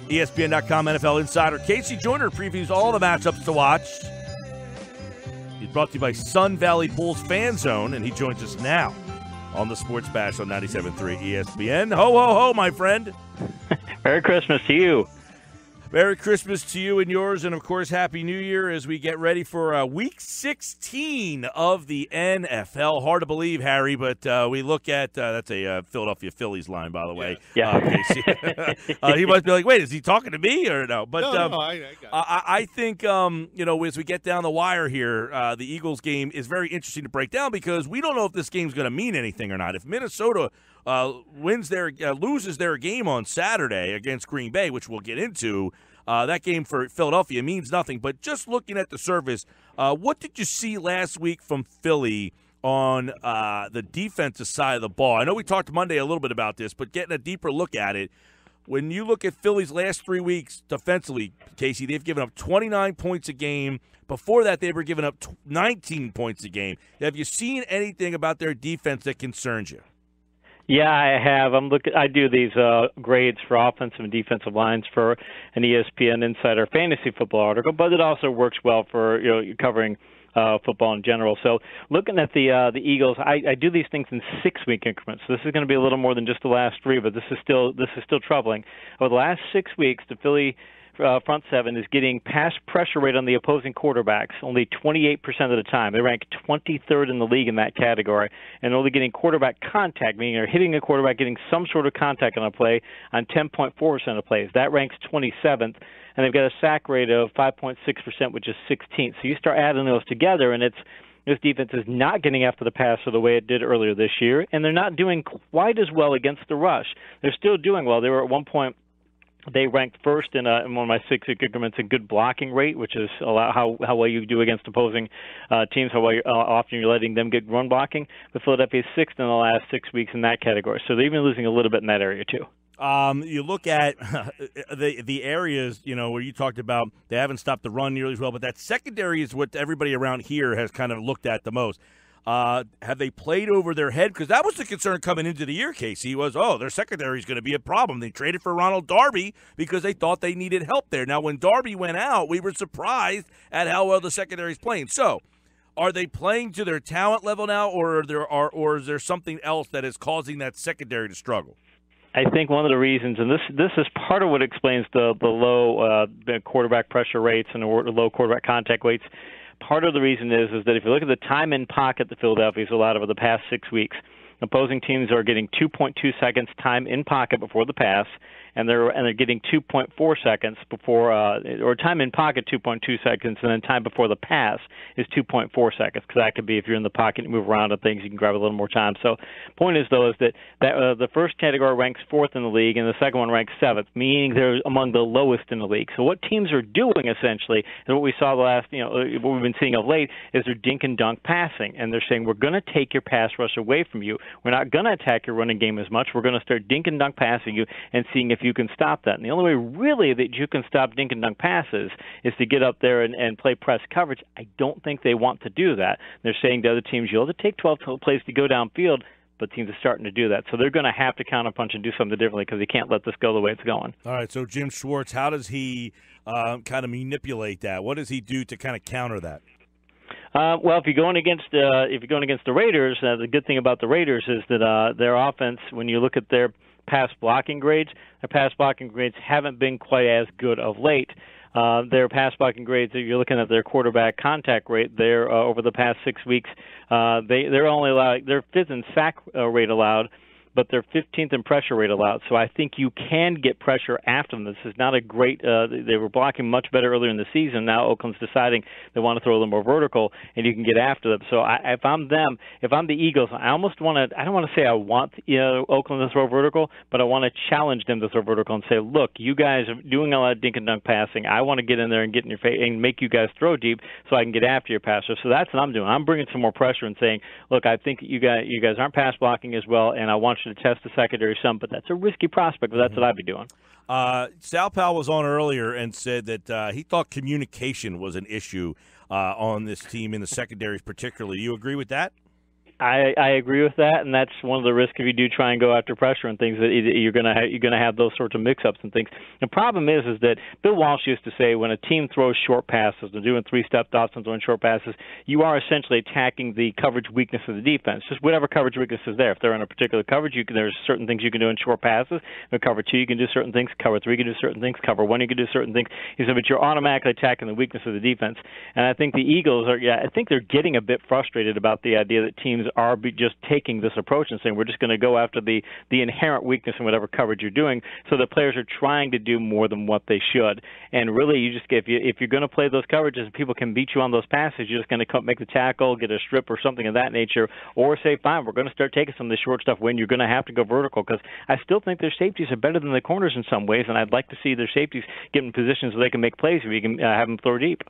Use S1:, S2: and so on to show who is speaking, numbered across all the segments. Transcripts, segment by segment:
S1: ESPN.com NFL Insider KC Joyner previews all the matchups to watch. He's brought to you by Sun Valley Pools Fan Zone, and he joins us now on the Sports Bash on 97.3 ESPN. Ho, ho, ho, my friend.
S2: Merry Christmas to you.
S1: Merry Christmas to you and yours, and, of course, Happy New Year as we get ready for Week 16 of the NFL. Hard to believe, Harry, but we look at that's a Philadelphia Phillies line, by the way.
S2: Yeah.
S1: He must be like, wait, is he talking to me or no? But
S3: No, I got it.
S1: I think, as we get down the wire here, the Eagles game is very interesting to break down because we don't know if this game's going to mean anything or not. If Minnesota loses their game on Saturday against Green Bay, which we'll get into, that game for Philadelphia means nothing. But just looking at the surface, what did you see last week from Philly on the defensive side of the ball? I know we talked Monday a little bit about this, but getting a deeper look at it, when you look at Philly's last 3 weeks defensively, Casey, they've given up 29 points a game. Before that, they were giving up 19 points a game. Have you seen anything about their defense that concerns you?
S2: Yeah, I have. I do these grades for offensive and defensive lines for an ESPN Insider fantasy football article, but it also works well for covering football in general. So looking at the Eagles, I do these things in 6-week increments. So this is going to be a little more than just the last 3, but this is still troubling. Over the last 6 weeks, the Philly front seven is getting pass pressure rate on the opposing quarterbacks only 28% of the time. They rank 23rd in the league in that category, and only getting quarterback contact, meaning they're hitting a quarterback, getting some sort of contact on a play on 10.4% of plays. That ranks 27th, and they've got a sack rate of 5.6%, which is 16th. So you start adding those together, and this defense is not getting after the passer the way it did earlier this year, and they're not doing quite as well against the rush. They're still doing well. They were at one point, they ranked first in one of my 6-week increments in good blocking rate, which is how well you do against opposing teams, how often you're letting them get run blocking. But Philadelphia is 6th in the last 6 weeks in that category. So they've been losing a little bit in that area too.
S1: You look at the areas, where you talked about they haven't stopped the run nearly as well, but that secondary is what everybody around here has kind of looked at the most. Have they played over their head? Because that was the concern coming into the year, Casey, was, their secondary is going to be a problem. They traded for Ronald Darby because they thought they needed help there. Now, when Darby went out, we were surprised at how well the secondary is playing. So, are they playing to their talent level now, or is there something else that is causing that secondary to struggle?
S2: I think one of the reasons, and this is part of what explains the low quarterback pressure rates and the low quarterback contact rates. Part of the reason is that if you look at the time in pocket that Philadelphia's allowed over the past 6 weeks, opposing teams are getting 2.2 seconds time in pocket before the pass, and they're getting 2.4 seconds before, or time in pocket 2.2 seconds, and then time before the pass is 2.4 seconds, because that could be if you're in the pocket and move around and things, you can grab a little more time. So point is, though, is that the first category ranks 4th in the league, and the second one ranks 7th, meaning they're among the lowest in the league. So what teams are doing, essentially, and what we saw the last, what we've been seeing of late, is they're dink and dunk passing, and they're saying, we're going to take your pass rush away from you. We're not going to attack your running game as much. We're going to start dink and dunk passing you and seeing if you can stop that. And the only way really that you can stop dink and dunk passes is to get up there and play press coverage. I don't think they want to do that. They're saying to other teams, you'll have to take 12 plays to go downfield, but teams are starting to do that. So they're going to have to counterpunch and do something differently because they can't let this go the way it's going.
S1: All right, so Jim Schwartz, how does he kind of manipulate that? What does he do to kind of counter that?
S2: Well, if you're going against the Raiders, the good thing about the Raiders is that their offense, when you look at their pass blocking grades haven't been quite as good of late. Their pass blocking grades, if you're looking at their quarterback contact rate, they're over the past 6 weeks, they're only allowed, they're 5th in sack rate allowed, but they're 15th in pressure rate allowed. So I think you can get pressure after them. This is not a great they were blocking much better earlier in the season. Now Oakland's deciding they want to throw a little more vertical, and you can get after them. So if I'm the Eagles, I don't want to say I want Oakland to throw vertical, but I want to challenge them to throw vertical and say, look, you guys are doing a lot of dink and dunk passing. I want to get in there and get in your face and make you guys throw deep so I can get after your passer. So that's what I'm doing. I'm bringing some more pressure and saying, look, I think you guys aren't pass blocking as well, and I want you to test the secondary some, but that's a risky prospect, but that's what I'd be doing.
S1: Sal Powell was on earlier and said that he thought communication was an issue on this team in the secondaries particularly. You agree with that?
S2: I agree with that, and that's one of the risks if you do try and go after pressure and things that you're gonna have those sorts of mix-ups and things. The problem is that Bill Walsh used to say when a team throws short passes, they're doing three-step dots and throwing short passes, you are essentially attacking the coverage weakness of the defense. Just whatever coverage weakness is there. If they're in a particular coverage, there's certain things you can do in short passes. In cover 2, you can do certain things. Cover 3, you can do certain things. Cover 1, you can do certain things. He said, but you're automatically attacking the weakness of the defense. And I think the Eagles I think they're getting a bit frustrated about the idea that teams are just taking this approach and saying we're just going to go after the inherent weakness in whatever coverage you're doing, so the players are trying to do more than what they should. And really, you just if you're going to play those coverages and people can beat you on those passes, you're just going to make the tackle, get a strip or something of that nature, or say, fine, we're going to start taking some of the short stuff when you're going to have to go vertical, because I still think their safeties are better than the corners in some ways, and I'd like to see their safeties get in positions where they can make plays where you can have them throw deep.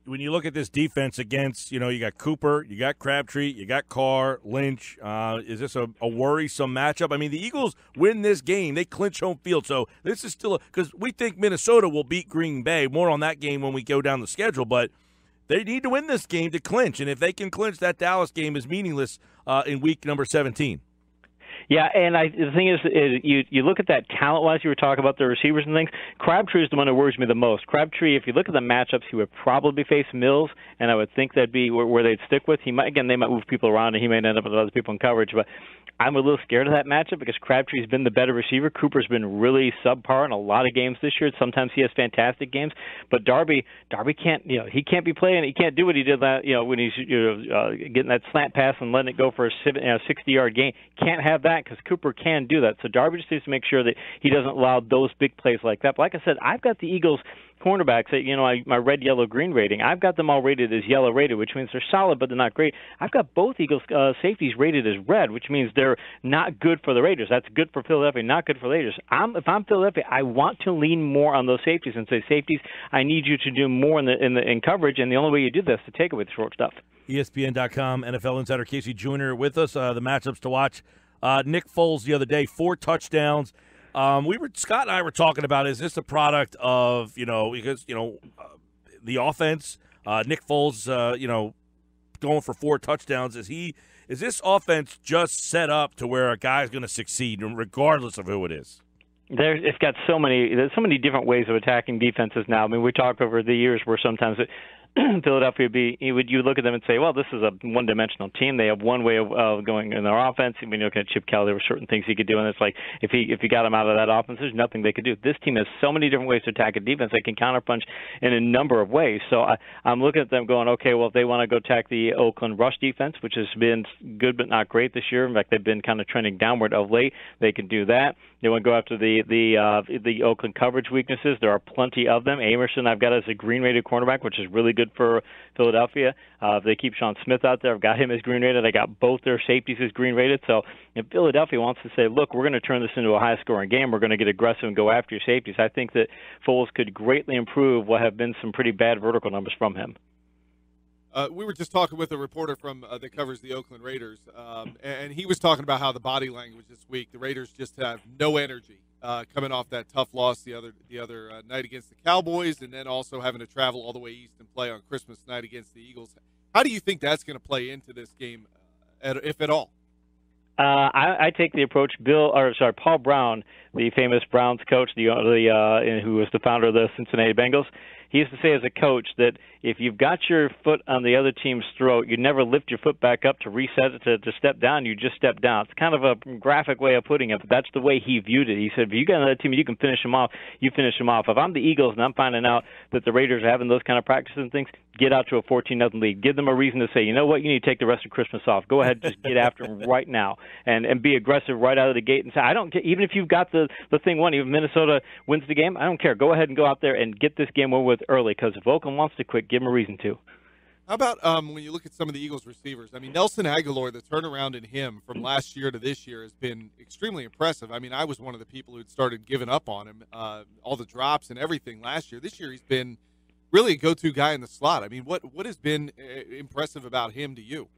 S1: When you look at this defense against, you got Cooper, you got Crabtree, you got Carr, Lynch, is this a worrisome matchup? I mean, the Eagles win this game. They clinch home field. So this is still because we think Minnesota will beat Green Bay. More on that game when we go down the schedule. But they need to win this game to clinch. And if they can clinch, that Dallas game is meaningless in week number 17.
S2: Yeah, and the thing is you look at that talent-wise, you were talking about the receivers and things, Crabtree is the one who worries me the most. Crabtree, if you look at the matchups, he would probably face Mills, and I would think that'd be where they'd stick with. They might move people around, and he might end up with other people in coverage, but I'm a little scared of that matchup because Crabtree's been the better receiver. Cooper's been really subpar in a lot of games this year. Sometimes he has fantastic games, but Darby can't, he can't be playing. He can't do what he did when he's getting that slant pass and letting it go for a 60-yard gain. Can't have that because Cooper can do that. So Darby just needs to make sure that he doesn't allow those big plays like that. But like I said, I've got the Eagles cornerbacks, my red, yellow, green rating. I've got them all rated as yellow rated, which means they're solid, but they're not great. I've got both Eagles safeties rated as red, which means they're not good for the Raiders. That's good for Philadelphia, not good for the Raiders. If I'm Philadelphia, I want to lean more on those safeties and say, safeties, I need you to do more in coverage, and the only way you do this is to take away the short stuff.
S1: ESPN.com, NFL Insider KC Joyner with us. The matchups to watch. Nick Foles the other day, 4 touchdowns. Scott and I were talking about, is this a product of, because, the offense, Nick Foles, going for 4 touchdowns. Is this offense just set up to where a guy's going to succeed regardless of who it is?
S2: There's so many different ways of attacking defenses now. I mean, we talked over the years where sometimes Philadelphia you look at them and say, well, this is a one-dimensional team. They have one way of going in their offense. I mean, looking at Chip Kelly, there were certain things he could do, and it's like if he got him out of that offense, there's nothing they could do. This team has so many different ways to attack a defense. They can counterpunch in a number of ways. So I'm looking at them going, okay, well, if they want to go attack the Oakland rush defense, which has been good but not great this year. In fact, they've been kind of trending downward of late. They can do that. They want to go after the Oakland coverage weaknesses. There are plenty of them. Amerson, I've got as a green-rated cornerback, which is really good for Philadelphia. If they keep Sean Smith out there, I've got him as green-rated. I got both their safeties as green-rated. So if Philadelphia wants to say, look, we're going to turn this into a high-scoring game, we're going to get aggressive and go after your safeties, I think that Foles could greatly improve what have been some pretty bad vertical numbers from him.
S3: We were just talking with a reporter from that covers the Oakland Raiders, and he was talking about how the body language this week, the Raiders just have no energy coming off that tough loss the other night against the Cowboys, and then also having to travel all the way east and play on Christmas night against the Eagles. How do you think that's going to play into this game, if at all?
S2: I take the approach. Paul Brown, the famous Browns coach, who was the founder of the Cincinnati Bengals. He used to say as a coach that if you've got your foot on the other team's throat, you never lift your foot back up to reset it to step down. You just step down. It's kind of a graphic way of putting it, but that's the way he viewed it. He said, if you got another team and you can finish them off, you finish them off. If I'm the Eagles and I'm finding out that the Raiders are having those kind of practices and things, get out to a 14-0 lead. Give them a reason to say, you know what, you need to take the rest of Christmas off. Go ahead, just get after them right now and be aggressive right out of the gate and say, I don't care. Even if you've got the thing won, even if Minnesota wins the game, I don't care. Go ahead and go out there and get this game over with early, because if Oakland wants to quit, give them a reason to.
S3: How about when you look at some of the Eagles receivers? I mean, Nelson Aguilar, the turnaround in him from last year to this year has been extremely impressive. I mean, I was one of the people who'd started giving up on him, all the drops and everything last year. This year he's been really a go-to guy in the slot. I mean, what has been impressive about him to you?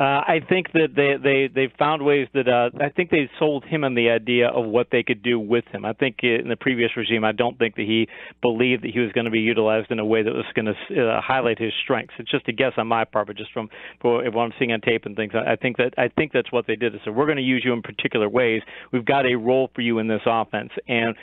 S2: I think that they found ways that I think they sold him on the idea of what they could do with him. I think in the previous regime, I don't think that he believed that he was going to be utilized in a way that was going to highlight his strengths. It's just a guess on my part, but just from what I'm seeing on tape and things, I think that's what they did. So we're going to use you in particular ways. We've got a role for you in this offense, and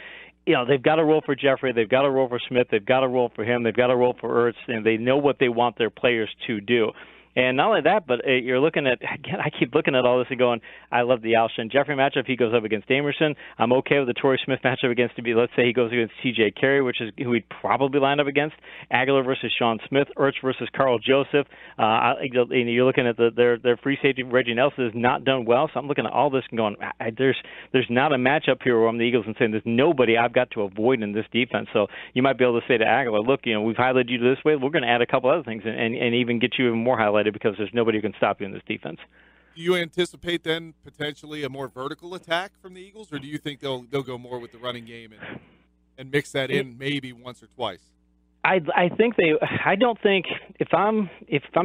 S2: they've got a role for Jeffrey, they've got a role for Smith, they've got a role for him, they've got a role for Ertz, and they know what they want their players to do. And not only that, but you're looking at, again, I keep looking at all this and going, I love the Alshon Jeffrey matchup. He goes up against Amerson. I'm okay with the Torrey Smith matchup against, let's say he goes against T.J. Carey, which is who he'd probably line up against. Aguilar versus Sean Smith. Ertz versus Carl Joseph. You're looking at their free safety, Reggie Nelson, has not done well. So I'm looking at all this and going, there's not a matchup here where I'm the Eagles and saying there's nobody I've got to avoid in this defense. So you might be able to say to Aguilar, look, we've highlighted you this way. We're going to add a couple other things and even get you even more highlighted because there's nobody who can stop you in this defense.
S3: Do you anticipate then potentially a more vertical attack from the Eagles, or do you think they'll go more with the running game and mix that in maybe once or twice?
S2: I think I don't think if I'm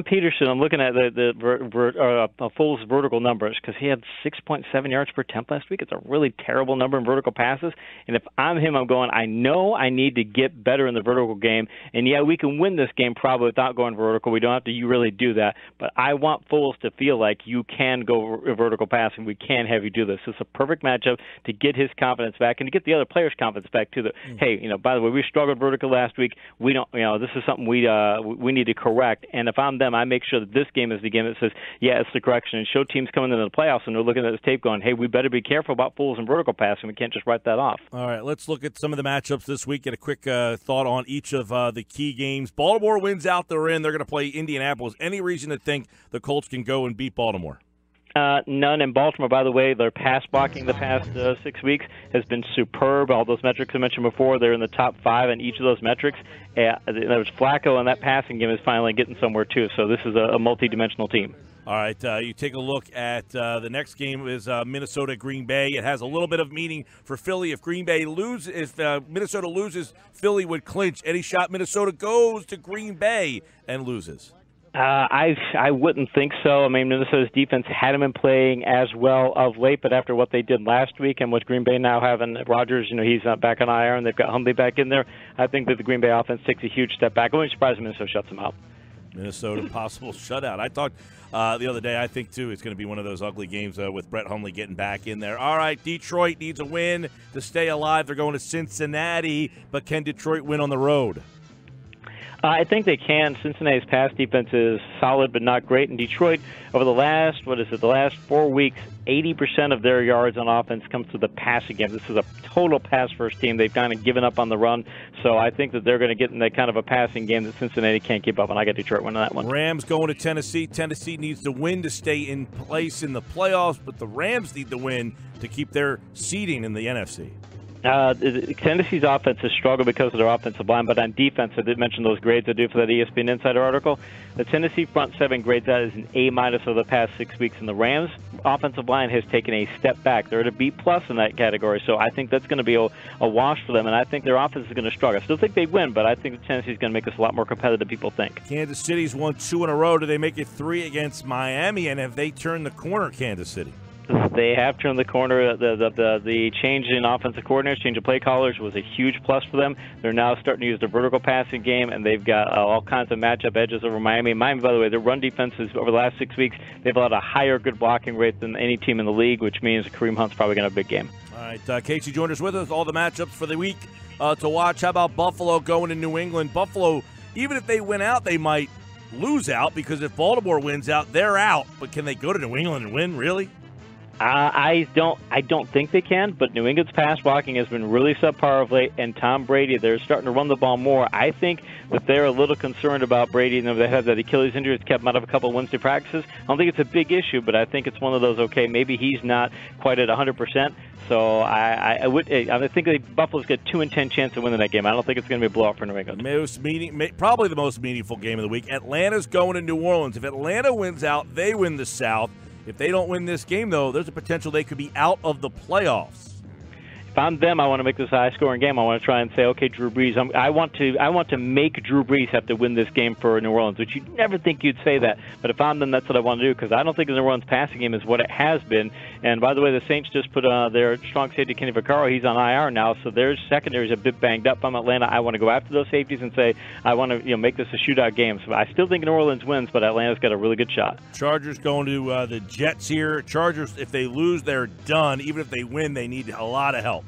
S2: Peterson, I'm looking at the Foles' vertical numbers because he had 6.7 yards per attempt last week. It's a really terrible number in vertical passes. And if I'm him, I'm going, I know I need to get better in the vertical game. And yeah, we can win this game probably without going vertical. We don't have to really do that. But I want Foles to feel like you can go vertical passing. We can have you do this. It's a perfect matchup to get his confidence back and to get the other players' confidence back too. That hey, by the way, we struggled vertical last week. We don't, this is something we need to correct. And if I'm them, I make sure that this game is the game that says, yeah, it's the correction. And show teams coming into the playoffs and they're looking at this tape going, hey, we better be careful about Foles and vertical passing. We can't just write that off.
S1: All right, let's look at some of the matchups this week. Get a quick thought on each of the key games. Baltimore wins out. They're in. They're going to play Indianapolis. Any reason to think the Colts can go and beat Baltimore?
S2: None. In Baltimore, by the way, their pass blocking the past 6 weeks has been superb. All those metrics I mentioned before, they're in the top 5 in each of those metrics. There's Flacco, and that passing game is finally getting somewhere, too. So this is a multi-dimensional team.
S1: All right, you take a look at the next game is Minnesota-Green Bay. It has a little bit of meaning for Philly. If Minnesota loses, Philly would clinch. Any shot Minnesota goes to Green Bay and loses?
S2: I wouldn't think so. I mean, Minnesota's defense hadn't been playing as well of late, but after what they did last week and with Green Bay now having Rodgers, he's not back on IR and they've got Hundley back in there, I think that the Green Bay offense takes a huge step back. I'm only surprised if Minnesota shuts them out.
S1: Minnesota possible shutout. I talked the other day, I think, too, it's going to be one of those ugly games with Brett Hundley getting back in there. All right, Detroit needs a win to stay alive. They're going to Cincinnati, but can Detroit win on the road?
S2: I think they can. Cincinnati's pass defense is solid but not great. In Detroit, over the last 4 weeks, 80% of their yards on offense comes through the passing game. This is a total pass-first team. They've kind of given up on the run, so I think that they're going to get in that kind of a passing game that Cincinnati can't keep up, and I got Detroit winning that one.
S1: Rams going to Tennessee. Tennessee needs to win to stay in place in the playoffs, but the Rams need to win to keep their seeding in the NFC.
S2: Tennessee's offense has struggled because of their offensive line, but on defense, I did mention those grades I do for that ESPN Insider article. The Tennessee front seven grades that as an A- over the past 6 weeks, and the Rams' offensive line has taken a step back. They're at a B+ in that category, so I think that's going to be a wash for them, and I think their offense is going to struggle. I still think they win, but I think Tennessee's going to make us a lot more competitive than people think.
S1: Kansas City's won 2 in a row. Do they make it 3 against Miami, and have they turned the corner, Kansas City?
S2: They have turned the corner. The change in offensive coordinators, change of play callers was a huge plus for them. They're now starting to use their vertical passing game, and they've got all kinds of matchup edges over Miami. Miami, by the way, their run defenses over the last 6 weeks, they've allowed a higher good blocking rate than any team in the league, which means Kareem Hunt's probably going to have a big game.
S1: All right, KC Joyner's with us. All the matchups for the week to watch. How about Buffalo going to New England? Buffalo, even if they win out, they might lose out because if Baltimore wins out, they're out. But can they go to New England and win, really?
S2: I don't think they can, but New England's pass blocking has been really subpar of late, and Tom Brady, they're starting to run the ball more. I think that they're a little concerned about Brady, and they have that Achilles injury that's kept him out of a couple of Wednesday practices. I don't think it's a big issue, but I think it's one of those, okay, maybe he's not quite at 100%, so I think Buffalo's got 2-10 chance of winning that game. I don't think it's going to be a blowout for New England.
S1: Probably the most meaningful game of the week. Atlanta's going to New Orleans. If Atlanta wins out, they win the South. If they don't win this game, though, there's a potential they could be out of the playoffs.
S2: if I'm them, I want to make this a high-scoring game. I want to try and say, okay, Drew Brees, I want to make Drew Brees have to win this game for New Orleans, which you'd never think you'd say that. But if I'm them, that's what I want to do, because I don't think the New Orleans passing game is what it has been. And by the way, the Saints just put their strong safety, Kenny Vaccaro, he's on IR now, so their secondary is a bit banged up. If I'm Atlanta, I want to go after those safeties and say, I want to make this a shootout game. So I still think New Orleans wins, but Atlanta's got a really good shot.
S1: Chargers going to the Jets here. Chargers, if they lose, they're done. Even if they win, they need a lot of help.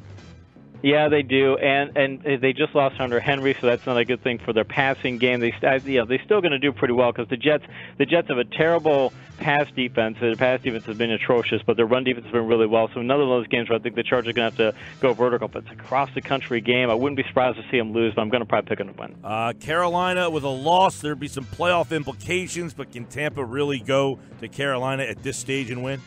S2: Yeah, they do, and they just lost Hunter Henry, so that's not a good thing for their passing game. They're still going to do pretty well because the Jets have a terrible pass defense. Their pass defense has been atrocious, but their run defense has been really well. So another one of those games where I think the Chargers are going to have to go vertical. But it's a cross-the-country game. I wouldn't be surprised to see them lose, but I'm going to probably pick them to win.
S1: Carolina with a loss. There'd be some playoff implications, but can Tampa really go to Carolina at this stage and win?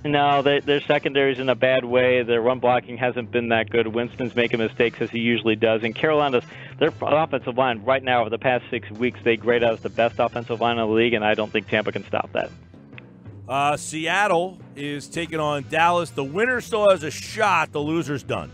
S2: No, their secondary's in a bad way. Their run blocking hasn't been that good. Winston's making mistakes as he usually does. And Carolina's their offensive line right now over the past 6 weeks, they grade out as the best offensive line in the league, and I don't think Tampa can stop that.
S1: Seattle is taking on Dallas. The winner still has a shot. The loser's done.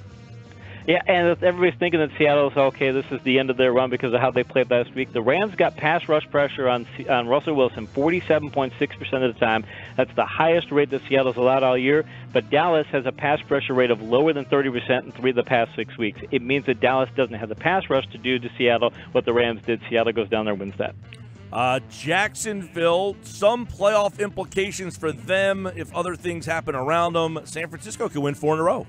S2: Yeah, and everybody's thinking that Seattle's okay. This is the end of their run because of how they played last week. The Rams got pass rush pressure on Russell Wilson 47.6% of the time. That's the highest rate that Seattle's allowed all year. But Dallas has a pass pressure rate of lower than 30% in 3 of the past 6 weeks. It means that Dallas doesn't have the pass rush to do to Seattle what the Rams did. Seattle goes down there and wins that.
S1: Jacksonville, some playoff implications for them if other things happen around them. San Francisco could win 4 in a row.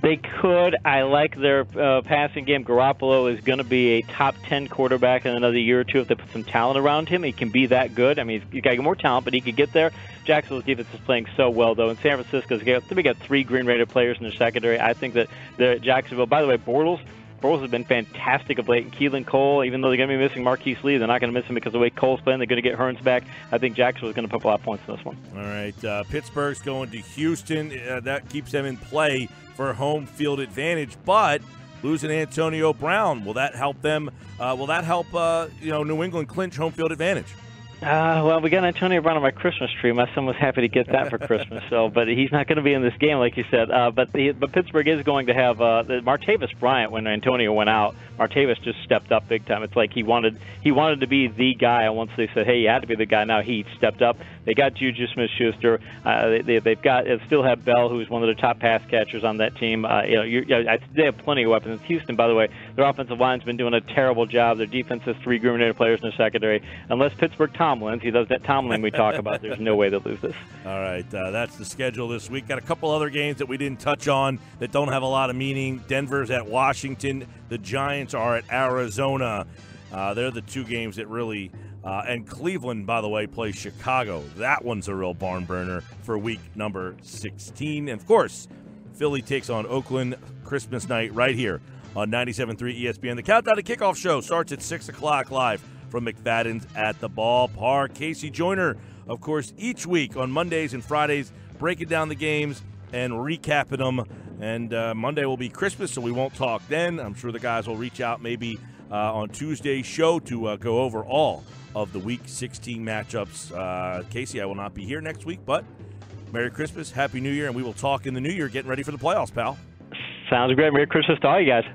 S2: They could. I like their passing game. Garoppolo is going to be a top 10 quarterback in another year or two if they put some talent around him. He can be that good. I mean, he's got more talent, but he could get there. Jacksonville's defense is playing so well, though. In San Francisco's got 3 Green Raider players in their secondary. I think that Jacksonville, by the way, Bortles has been fantastic of late. And Keelan Cole, even though they're going to be missing Marquise Lee, they're not going to miss him because of the way Cole's playing. They're going to get Hearns back. I think Jacksonville's going to put up a lot of points in this one.
S1: All right. Pittsburgh's going to Houston. That keeps them in play for home field advantage. But losing Antonio Brown, will that help them? Will that help New England clinch home field advantage?
S2: Well, we got Antonio Brown on my Christmas tree. My son was happy to get that for Christmas. But he's not going to be in this game, like you said. But Pittsburgh is going to have Martavis Bryant. When Antonio went out, Martavis just stepped up big time. It's like he wanted to be the guy. And once they said, "Hey, you had to be the guy," now he stepped up. They got Juju Smith-Schuster. They still have Bell, who's one of the top pass catchers on that team. They have plenty of weapons. Houston, by the way, their offensive line's been doing a terrible job. Their defense has 3 Green Raider players in their secondary. Unless Pittsburgh Tomlin, he does that Tomlin we talk about, there's no way they'll lose this.
S1: All right, that's the schedule this week. Got a couple other games that we didn't touch on that don't have a lot of meaning. Denver's at Washington. The Giants are at Arizona. They're the 2 games that really and Cleveland, by the way, plays Chicago. That one's a real barn burner for week number 16. And, of course, Philly takes on Oakland Christmas night right here on 97.3 ESPN. The Countdown to Kickoff show starts at 6 o'clock live from McFadden's at the Ballpark. KC Joyner, of course, each week on Mondays and Fridays, breaking down the games and recapping them. And Monday will be Christmas, so we won't talk then. I'm sure the guys will reach out maybe on Tuesday's show to go over all of the Week 16 matchups. Casey, I will not be here next week, but Merry Christmas, Happy New Year, and we will talk in the New Year getting ready for the playoffs, pal.
S2: Sounds great. Merry Christmas to all you guys.